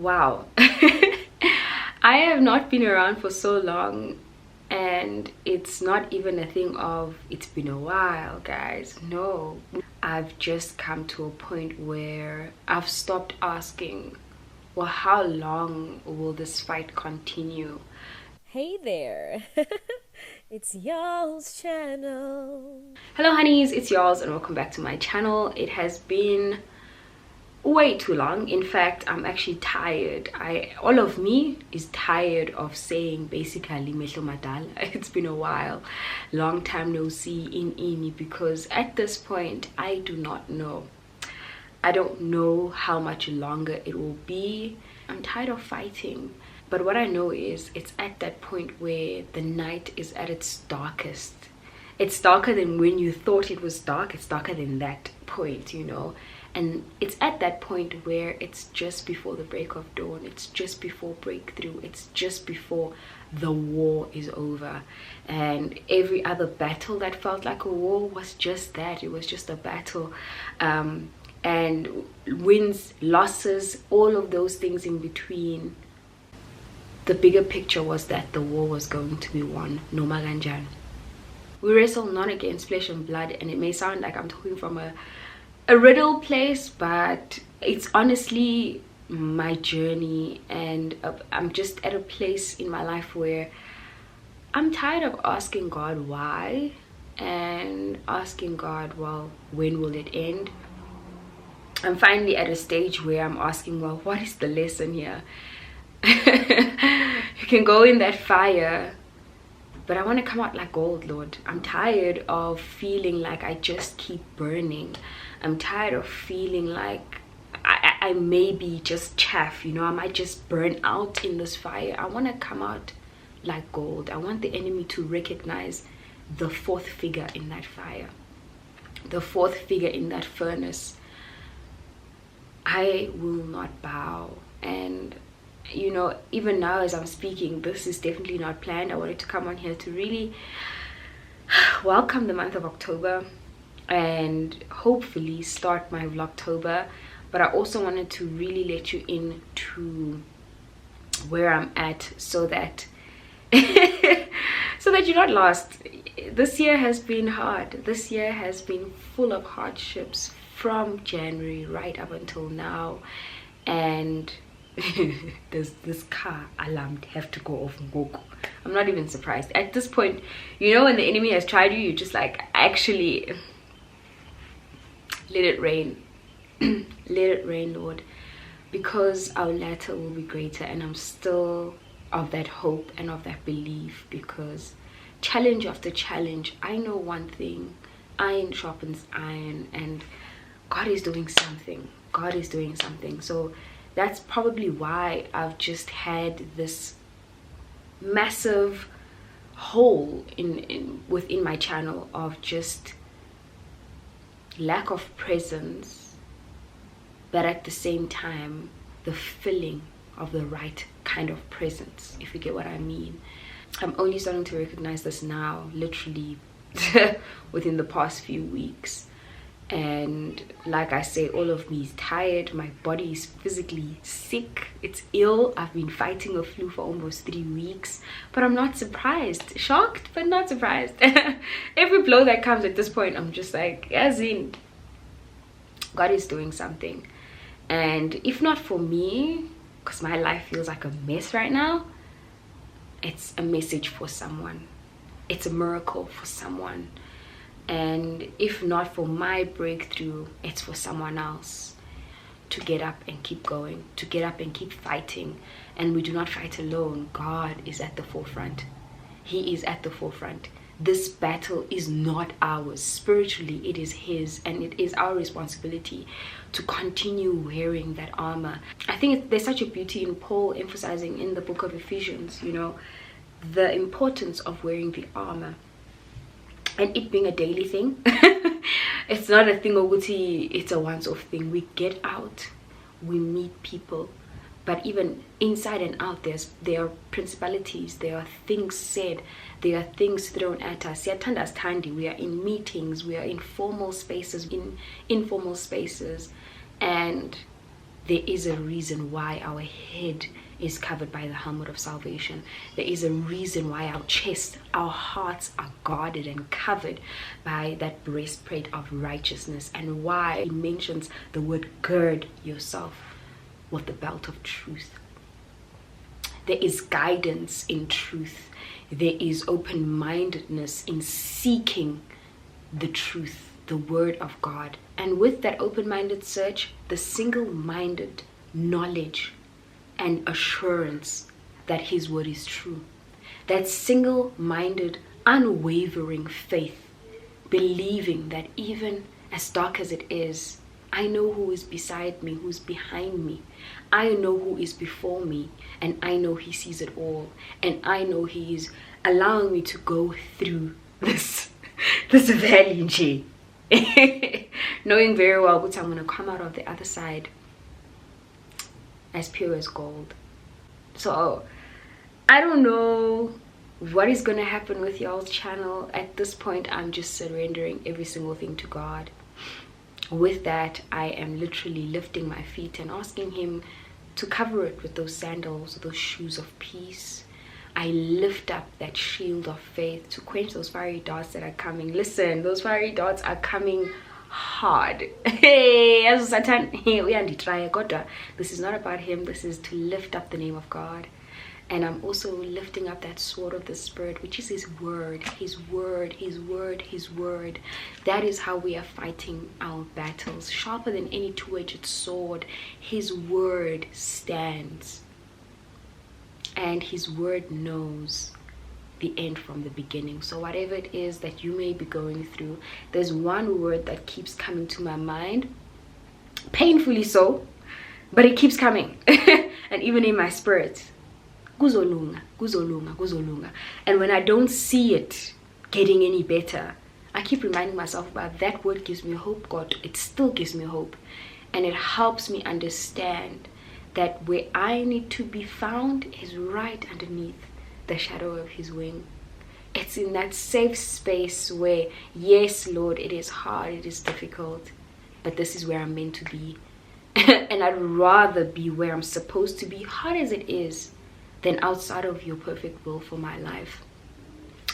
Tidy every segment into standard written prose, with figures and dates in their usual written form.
Wow. I have not been around for so long, and it's not even a thing of it's been a while, guys. No, I've just come to a point where I've stopped asking, well, how long will this fight continue? Hey there. It's Yolz channel. Hello honeys, it's Yolz and welcome back to my channel. It has been way too long. In fact, I'm actually tired. All of me is tired of saying basically mehlo madala. It's been a while, long time no see in ini, because at this point I do not know. I don't know how much longer it will be. I'm tired of fighting, but what I know is it's at that point where the night is at its darkest. It's darker than when you thought it was dark. It's darker than that point, you know. And it's at that point where it's just before the break of dawn. It's just before breakthrough. It's just before the war is over. And every other battle that felt like a war was just that. It was just a battle. And wins, losses, all of those things in between. The bigger picture was that the war was going to be won, noma kanjani. We wrestle not against flesh and blood, and it may sound like I'm talking from a riddle place, but it's honestly my journey, and I'm just at a place in my life where I'm tired of asking God why, and asking God, well, when will it end? I'm finally at a stage where I'm asking, well, what is the lesson here? You can go in that fire, but I want to come out like gold, Lord. I'm tired of feeling like I just keep burning. I'm tired of feeling like I may be just chaff, you know. I might just burn out in this fire. I want to come out like gold. I want the enemy to recognize the fourth figure in that fire, the fourth figure in that furnace. I will not bow. And you know, even now as I'm speaking, this is definitely not planned. I wanted to come on here to really welcome the month of October and hopefully start my Vlogtober, but I also wanted to really let you into where I'm at, so that so that you're not lost. This year has been hard. This year has been full of hardships from January right up until now, and does this car alarm have to go off? I'm not even surprised at this point. You know, when the enemy has tried you, you're just like, actually, let it rain. Let it rain, Lord, because our latter will be greater. And I'm still of that hope and of that belief, because challenge after challenge, I know one thing: iron sharpens iron, and God is doing something. God is doing something. So that's probably why I've just had this massive hole within my channel of just lack of presence, but at the same time the filling of the right kind of presence, if you get what I mean. I'm only starting to recognize this now, literally within the past few weeks. And like I say, all of me is tired. My body is physically sick. It's ill. I've been fighting a flu for almost 3 weeks, but I'm not surprised. Shocked, but not surprised. Every blow that comes at this point, I'm just like, as in, God is doing something. And if not for me, because my life feels like a mess right now, it's a message for someone. It's a miracle for someone. And if not for my breakthrough, it's for someone else to get up and keep going, to get up and keep fighting. And we do not fight alone. God is at the forefront. He is at the forefront. This battle is not ours. Spiritually, it is His, and it is our responsibility to continue wearing that armor. I think there's such a beauty in Paul emphasizing in the book of Ephesians, you know, the importance of wearing the armor. And it being a daily thing. It's not a thing of it's a once-off thing. We get out, we meet people, but even inside and out, there are principalities, there are things said, there are things thrown at us. We are in meetings, we are in formal spaces, in informal spaces, and there is a reason why our head is covered by the helmet of salvation. There is a reason why our chest, our hearts are guarded and covered by that breastplate of righteousness, and why he mentions the word gird yourself with the belt of truth. There is guidance in truth. There is open-mindedness in seeking the truth, the word of God. And with that open-minded search, the single-minded knowledge and assurance that his word is true. That single-minded, unwavering faith, believing that even as dark as it is, I know who is beside me, who's behind me. I know who is before me, and I know he sees it all. And I know he is allowing me to go through this valley, Nje. Knowing very well that I'm going to come out of the other side as pure as gold. So I don't know what is going to happen with y'all's channel. At this point, I'm just surrendering every single thing to God. With that, I am literally lifting my feet and asking him to cover it with those sandals, those shoes of peace. I lift up that shield of faith to quench those fiery darts that are coming. Listen, those fiery darts are coming hard. Hey, as Satan, we are try. This is not about him. This is to lift up the name of God. And I'm also lifting up that sword of the Spirit, which is his word, his word, his word, his word. That is how we are fighting our battles. Sharper than any two-edged sword, his word stands. And his word knows the end from the beginning. So whatever it is that you may be going through, there's one word that keeps coming to my mind, painfully so, but it keeps coming. And even in my spirit, Kuzolunga, Kuzolunga, Kuzolunga. And when I don't see it getting any better, I keep reminding myself about that word. Gives me hope, God. It still gives me hope. And it helps me understand that where I need to be found is right underneath the shadow of his wing. It's in that safe space where, yes, Lord, it is hard, it is difficult, but this is where I'm meant to be. And I'd rather be where I'm supposed to be, hard as it is, than outside of your perfect will for my life.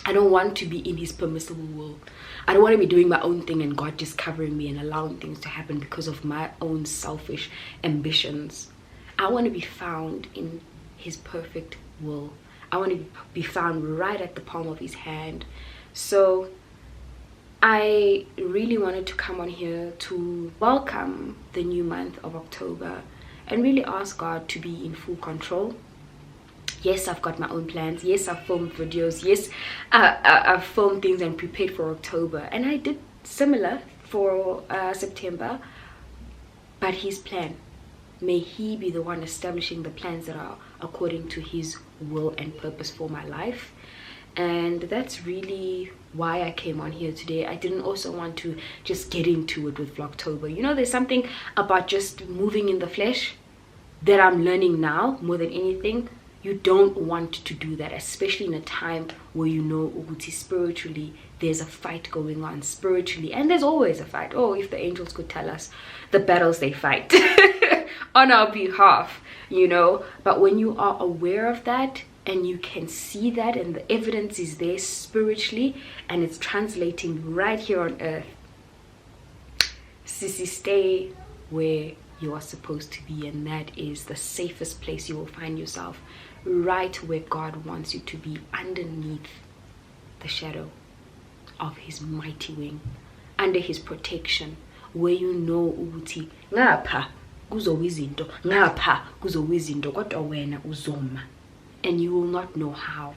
I don't want to be in his permissible will. I don't want to be doing my own thing and God just covering me and allowing things to happen because of my own selfish ambitions. I want to be found in his perfect will. I want to be found right at the palm of his hand. So I really wanted to come on here to welcome the new month of October and really ask God to be in full control. Yes, I've got my own plans. Yes, I've filmed videos. Yes, I've filmed things and prepared for October. And I did similar for September. But his plan, may he be the one establishing the plans that are according to his will and purpose for my life. And that's really why I came on here today. I didn't also want to just get into it with Vlogtober. You know, there's something about just moving in the flesh that I'm learning now more than anything. You don't want to do that, especially in a time where you know Uguti spiritually there's a fight going on spiritually, and there's always a fight. Oh, if the angels could tell us the battles they fight on our behalf, you know. But when you are aware of that and you can see that and the evidence is there spiritually and it's translating right here on earth, sissy, stay where you are supposed to be, and that is the safest place you will find yourself, right where God wants you to be, underneath the shadow of his mighty wing, under his protection, where you know ukuthi ngapha kuzowizinto, ngapha kuzowizinto kodwa wena uzoma, and you will not know how.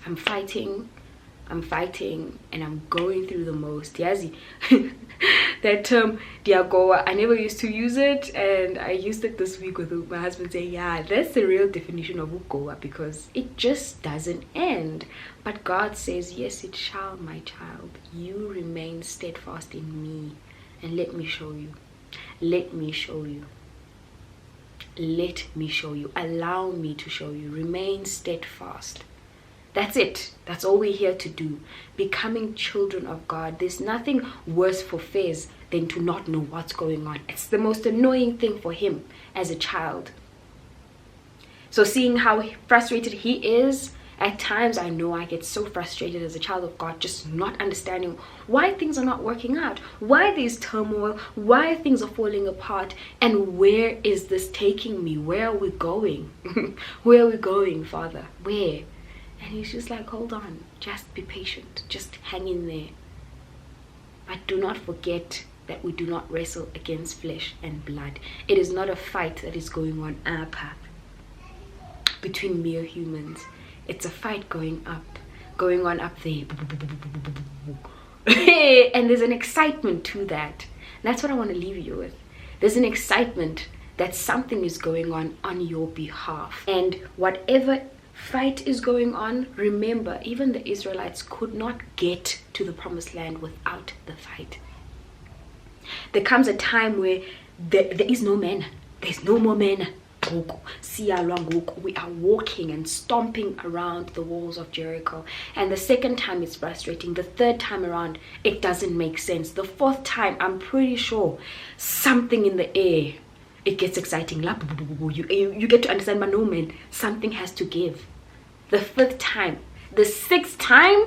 I'm fighting, and I'm going through the most. Yazi, that term diagoa, I never used to use it, and I used it this week with my husband saying, yeah, that's the real definition of ugoa, because it just doesn't end. But God says, yes, it shall, my child. You remain steadfast in me, and let me show you. Let me show you. Let me show you. Allow me to show you. Remain steadfast. That's it. That's all we're here to do. Becoming children of God. There's nothing worse for Fez than to not know what's going on. It's the most annoying thing for him as a child. So seeing how frustrated he is, at times I know I get so frustrated as a child of God, just not understanding why things are not working out, why there's turmoil, why things are falling apart, and where is this taking me? Where are we going? Where are we going, Father? Where? And he's just like, hold on, just be patient, just hang in there. But do not forget that we do not wrestle against flesh and blood. It is not a fight that is going on our path between mere humans. It's a fight going on up there. And there's an excitement to that. That's what I want to leave you with. There's an excitement that something is going on your behalf. And whatever fight is going on, remember, even the Israelites could not get to the promised land without the fight. There comes a time where there is no man. There's no more men. We are walking and stomping around the walls of Jericho. And the second time it's frustrating. The third time around, it doesn't make sense. The fourth time, I'm pretty sure something in the air, it gets exciting. You get to understand, but no man, something has to give. The fifth time, the sixth time,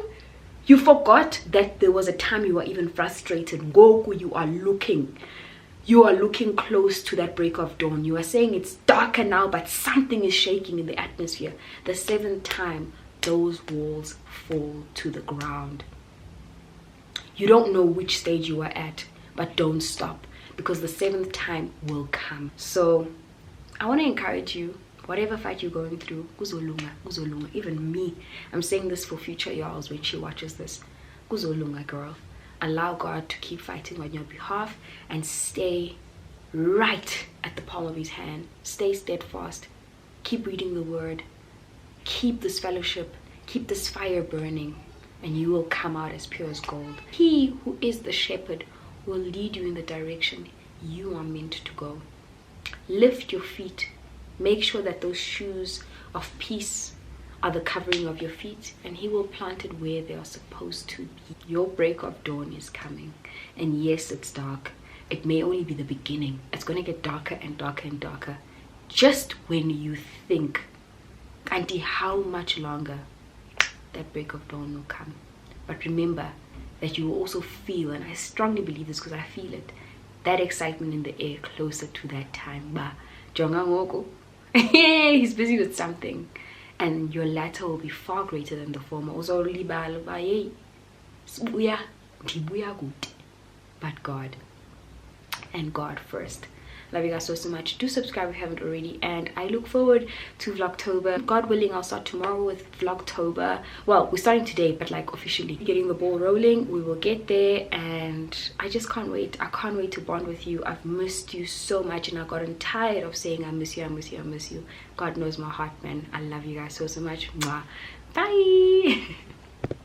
you forgot that there was a time you were even frustrated. You are looking close to that break of dawn. You are saying it's darker now, but something is shaking in the atmosphere. The seventh time, those walls fall to the ground. You don't know which stage you are at, but don't stop, because the seventh time will come. So I want to encourage you, whatever fight you're going through, Kuzolunga, Kuzolunga. Even me, I'm saying this for future Yolz when she watches this. Kuzolunga, girl. Allow God to keep fighting on your behalf and stay right at the palm of his hand. Stay steadfast. Keep reading the word. Keep this fellowship. Keep this fire burning, and you will come out as pure as gold. He who is the shepherd will lead you in the direction you are meant to go. Lift your feet. Make sure that those shoes of peace are the covering of your feet, and he will plant it where they are supposed to be. Your break of dawn is coming, and yes, it's dark. It may only be the beginning. It's going to get darker and darker and darker. Just when you think, auntie, how much longer, that break of dawn will come. But remember that you will also feel, and I strongly believe this because I feel it, that excitement in the air closer to that time. Ba jonga ngoko, he's busy with something. And your latter will be far greater than the former. But God, and God first. Love you guys so much. Do subscribe if you haven't already, and I look forward to Vlogtober. God willing, I'll start tomorrow with Vlogtober. Well, we're starting today, but like officially getting the ball rolling. We will get there, and I just can't wait. I can't wait to bond with you. I've missed you so much, and I've gotten tired of saying I miss you, I miss you, I miss you. God knows my heart, man. I love you guys so much. Mwah. Bye.